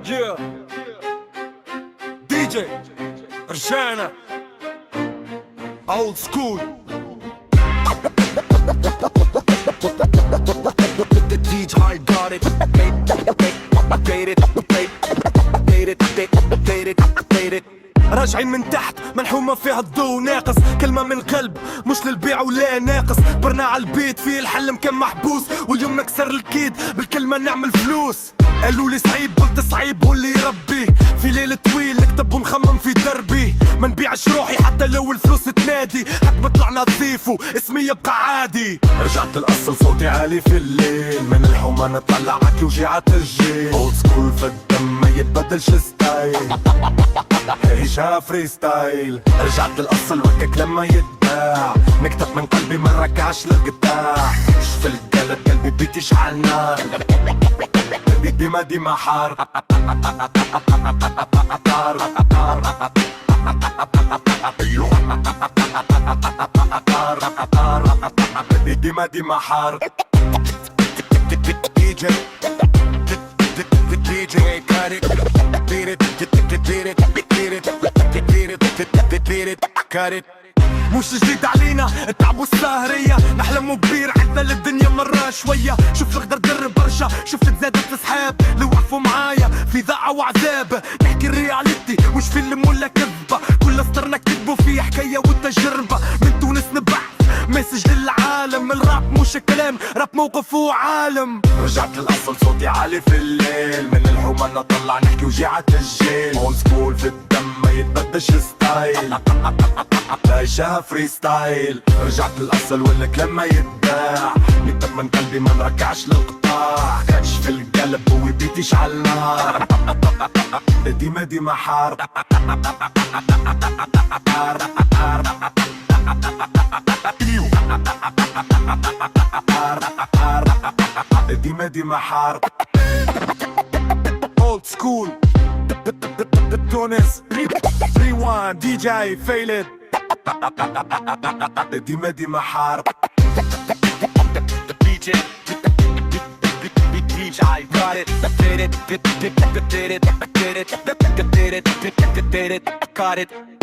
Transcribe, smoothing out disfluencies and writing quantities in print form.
yeah دي جي رجعنا old school the DJ got it made it راجعين من تحت منحومة فيها الضوء ناقص كلمة من قلب مش للبيع ولا ناقص برنا على البيت فيه الحلم كان محبوس واليوم نكسر الكيد بالكلمة نعمل فلوس قالوا لي صعيب قلت صعيب هو اللي يربي في ليل طويل نكتب ونخمم في دربي ما نبيعش روحي حتى لو الفلوس تنادي حتى طلعنا ضيفه اسمي يبقى عادي رجعت الأصل صوتي عالي في الليل من الحومة نطلع عكي وجيعة الجيل اولد سكول في الدم ما يتبدلش ستايل عيشها فري ستايل رجعت الأصل وكك لما يتباع نكتب من قلبي ما نركعش للقطاع مش في القلب قلبي بيتشعل نار ديما حار ديما حار دي جي got it beat it got it مش جديد علينا التعب والسهرية نحلموا كبير عدنا للدنيا مرة شوية شوف الغدر درب برشا شفت زادت الصحاب اللي وقفوا معايا في ذاعة وعذاب نحكي الرياليتي مش فيلم ولا كذبة كل سطرنا كتبوا فيه حكاية وتجربة من تونس نبعث مسج للعالم الراب مش كلام راب موقف وعالم رجعت للأصل صوتي عالي في الليل من الحومة نطلع نحكي وجيعة الجيل اولد سكول في الدم ما يتبدلش ستايل عيشها فري ستايل رجعت للأصل والك لما يتباع نكتب من قلبي ما نركعش للقطاع كاتش في القلب وبيتي يشعل نار ديما حار ديما حار old school تونس rewind DJ fail it ديما حار DJ got it got it